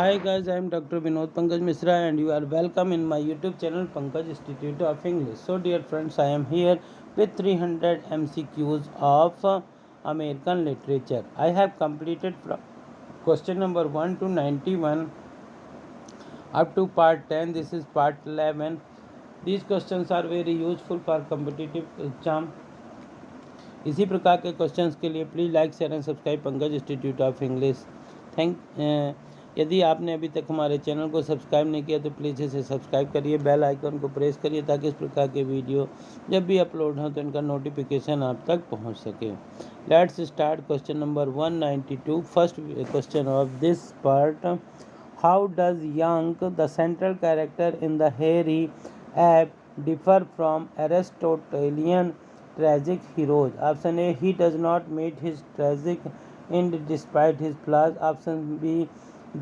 Hi guys, I am Dr. Vinod Pankaj Misra and you are welcome in my YouTube channel Pankaj Institute of English. So dear friends, I am here with 300 MCQs of American literature. I have completed from question number 1 to 91 up to part 10. This is part 11. These questions are very useful for competitive exam. इसी प्रकार के questions के लिए please like share and subscribe Pankaj institute of English. यदि आपने अभी तक हमारे चैनल को सब्सक्राइब नहीं किया तो प्लीज़ इसे सब्सक्राइब करिए, बेल आइकन को प्रेस करिए ताकि इस प्रकार के वीडियो जब भी अपलोड हो तो इनका नोटिफिकेशन आप तक पहुंच सके। Let's start question number 192। First question of this part, how does young the central character in the Harry app differ from Aristotelian tragic heroes? Option A, he does not meet his tragic end despite his flaws. Option B,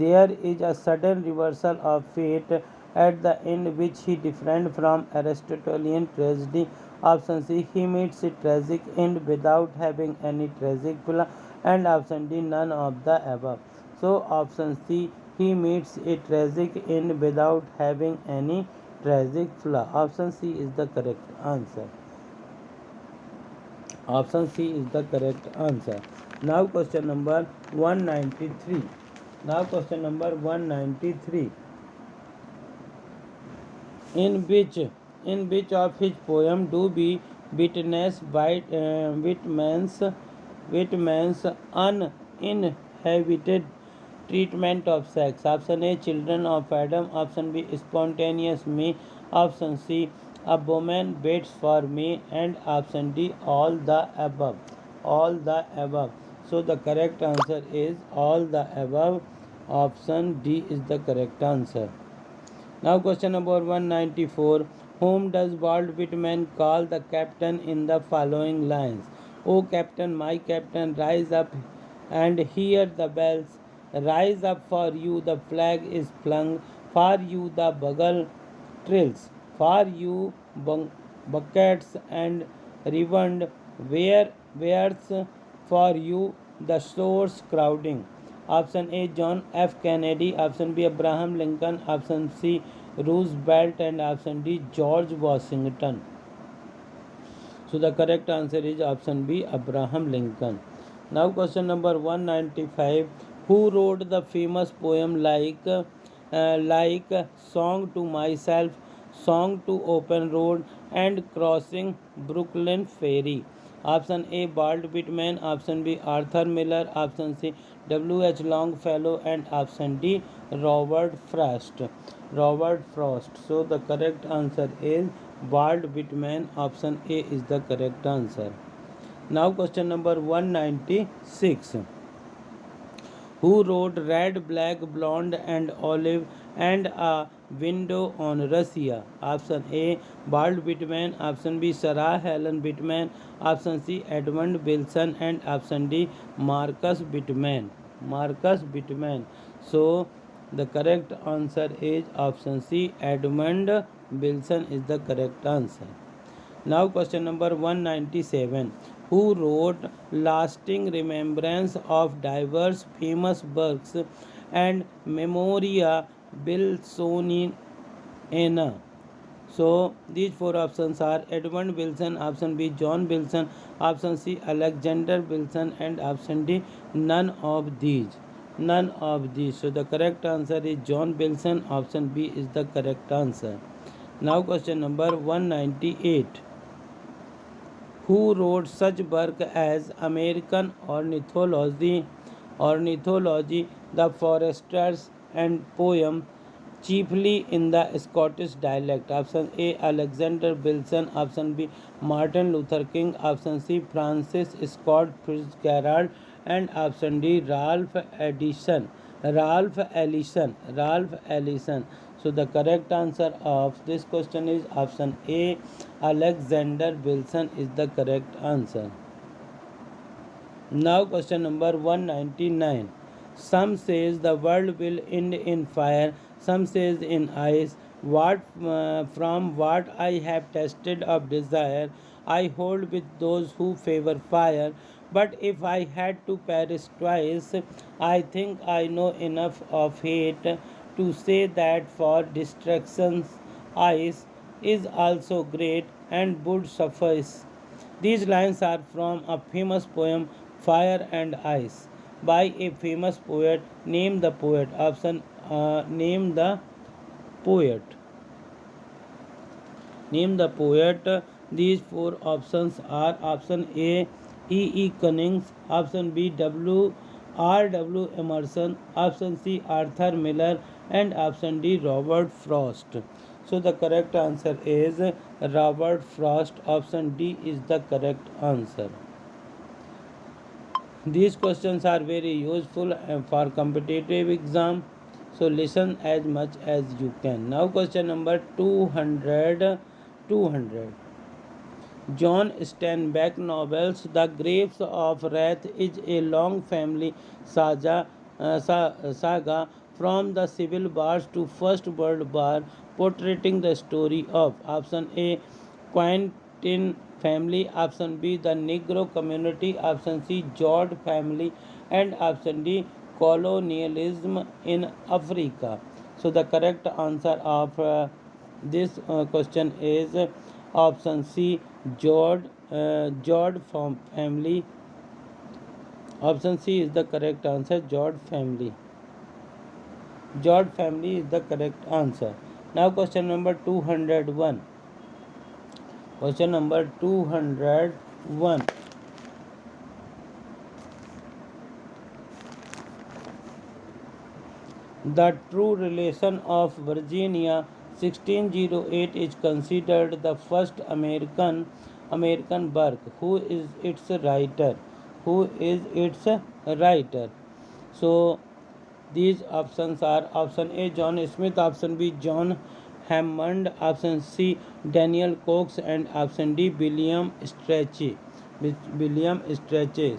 there is a sudden reversal of fate at the end which he different from Aristotelian tragedy. Option C, he meets a tragic end without having any tragic flaw. And option D, none of the above. So option C, he meets a tragic end without having any tragic flaw. Option C is the correct answer. Option C is the correct answer. Now question number 193. Now question number 193. In which of his poem do we witness Whitman's uninhibited treatment of sex? Option A, Children of Adam. Option B, Spontaneous Me. Option C, A Woman Waits for Me. And option D, all the above. All the above. So the correct answer is all the above. Option D is the correct answer. Now question number 194. Whom does Walt Whitman call the captain in the following lines? O captain, my captain, rise up and hear the bells. Rise up, for you the flag is flung. For you the bugle trills. For you buckets and riband. Where's for you the shores crowding? Option A, John F. Kennedy. Option B, Abraham Lincoln. Option C, Roosevelt. And option D, George Washington. So the correct answer is option B, Abraham Lincoln. Now question number 195. Who wrote the famous poem like Song to Myself, Song to Open Road, and Crossing Brooklyn Ferry? Option A, Walt Whitman. Option B, Arthur Miller. Option C, W.H. Longfellow. And option D, Robert Frost. Robert Frost. So the correct answer is Walt Whitman. Option A is the correct answer. Now question number 196. Who wrote Red, Black, Blonde and Olive and A Window on Russia? Option A, Walt Whitman. Option B, Sarah Helen Whitman. Option C, Edmund Wilson. And option D, Marcus Whitman. Marcus Whitman. So the correct answer is option C, Edmund Wilson is the correct answer. Now question number 197. Who wrote Lasting Remembrance of Diverse Famous Works and Memoria Wilsoniana? So these four options are Edmund Wilson, option B, John Wilson, option C, Alexander Wilson, and option D, none of these. None of these. So the correct answer is John Wilson. Option B is the correct answer. Now question number 198. Who wrote such work as American Ornithology, The Foresters, and poem chiefly in the Scottish dialect? Option A, Alexander Wilson. Option B, Martin Luther King. Option C, Francis Scott Fitzgerald. And option D, Ralph Ellison. So the correct answer of this question is option A, Alexander Wilson is the correct answer. Now question number 199. Some says the world will end in fire, some says in ice. From what I have tasted of desire, I hold with those who favor fire. But if I had to perish twice, I think I know enough of hate to say that for distractions, ice is also great and would suffice. These lines are from a famous poem, Fire and Ice, by a famous poet. Name the poet. Option Name the poet. Name the poet. These four options are option A. E. E. Cummings, option B. R. W. Emerson, option C. Arthur Miller, and option D. Robert Frost. So the correct answer is Robert Frost. Option D is the correct answer. These questions are very useful for competitive exam. So listen as much as you can. Now question number 200. 200. John Steinbeck novels The Grapes of Wrath is a long family saga from the Civil Wars to First World War, portraying the story of option A. Quentin family, option B. The Negro community, option C. George family, and option D. Colonialism in Africa. So the correct answer of this question is option C. George from family. Option C is the correct answer. George family. George family is the correct answer. Now question number 201. Question number 201. The true relation of Virginia 1608 is considered the first American work. Who is its writer? Who is its writer? So these options are option A. John Smith, option B. John Hammond, option C. Daniel Cox, and option D. William Strachey.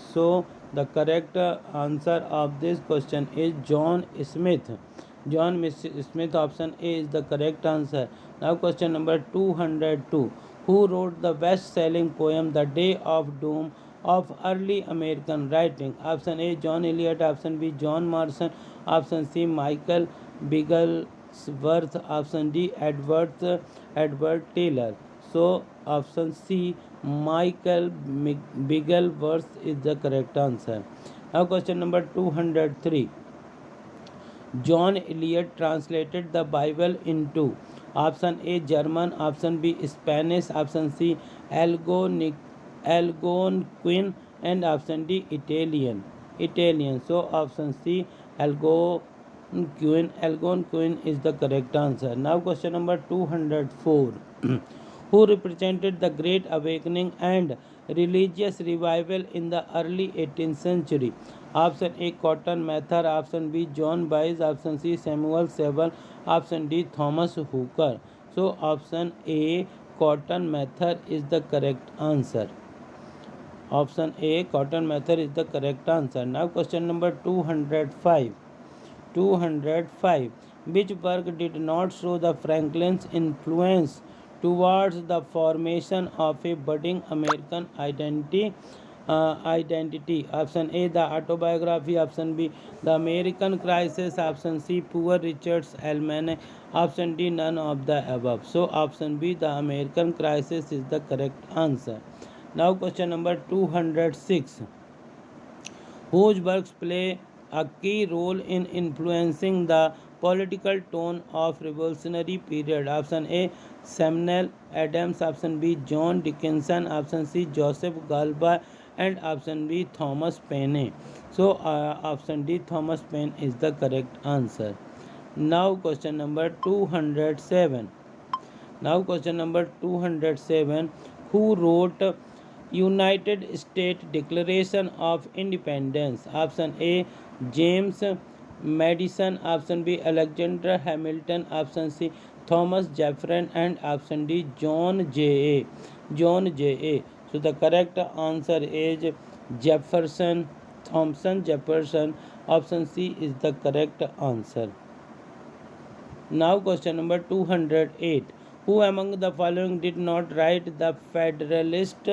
So the correct answer of this question is John Smith. Smith, option A is the correct answer. Now question number 202. Who wrote the best-selling poem The Day of Doom of early American writing? Option A. John Eliot, option B. John Marston, option C. Michael Bigglesworth, option D. Edward Taylor. So option C. Michael Bigglesworth is the correct answer. Now question number 203. John Eliot translated the Bible into option A. German, option B. Spanish, option C. Algonquin, and option D. Italian. So option C. Algonquin is the correct answer. Now question number 204. Who represented the Great Awakening and religious revival in the early 18th century? Option A. Cotton Mather, option B. John Byes, option C. Samuel Sewall, option D. Thomas Hooker. So option A. Cotton Mather is the correct answer. Option A. Cotton Mather is the correct answer. Now question number 205. 205. Which work did not show the Franklin's influence towards the formation of a budding American identity? Option A. The Autobiography, option B. The American Crisis, option C. Poor Richard's Almanac, option D. None of the above. So option B. The American Crisis is the correct answer. Now question number 206. Whose works play a key role in influencing the political tone of revolutionary period? Option A. Samuel Adams, option B. John Dickinson, option C. Joseph Galba, and option B. Thomas Paine. So option D. Thomas Paine is the correct answer. Now question number 207. Now question number 207. Who wrote United States Declaration of Independence? Option A. James Madison, option B. Alexander Hamilton, option C. Thomas Jefferson, and option D. John J. A. So the correct answer is Jefferson. Thompson Jefferson. Option C is the correct answer. Now question number 208. Who among the following did not write the Federalist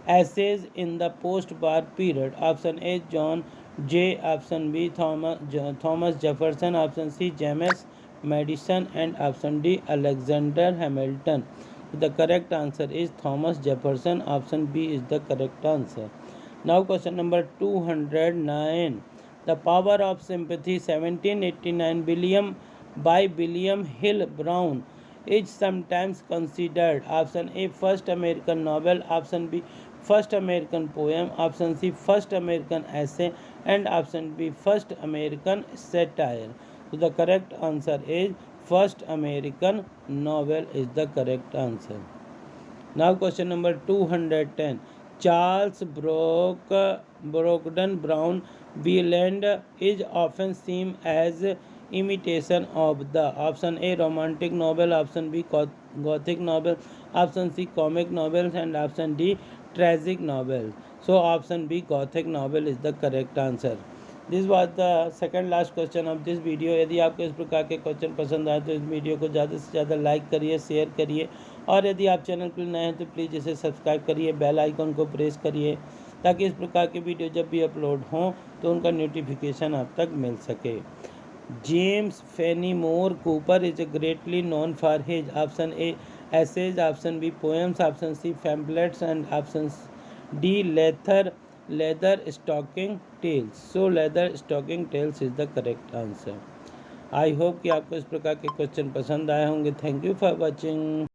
essays in the post-war period? Option A John Jay, option B Thomas Jefferson, option C James Madison, and option D Alexander Hamilton. The correct answer is Thomas Jefferson. Option B is the correct answer. Now question number 209. The Power of Sympathy 1789 by William Hill Brown is sometimes considered option A first American novel, option B first American poem, option C first American essay, and option B first American satire. So the correct answer is first American novel is the correct answer. Now question number 210. Charles Brockden Brown Wieland is often seen as imitation of the option A romantic novel, option B gothic novel, option C comic novels, and option D tragic novel. So option B gothic novel is the correct answer. This was the second last question of this video. यदि आपको इस प्रकार के question पसंद आए तो इस video को ज़्यादा से ज़्यादा लाइक करिए, शेयर करिए, और यदि आप चैनल पर नए हैं तो प्लीज़ इसे सब्सक्राइब करिए, बेल आइकन को प्रेस करिए, ताकि इस प्रकार के वीडियो जब भी अपलोड हों तो उनका नोटिफिकेशन आप तक मिल सके। James Fenimore Cooper is greatly known for his option A essays, option B poems, option C pamphlets, and option D leather stocking tales. So leather stocking tales is the correct answer. I hope कि आपको इस प्रकार के question पसंद आए होंगे। Thank you for watching.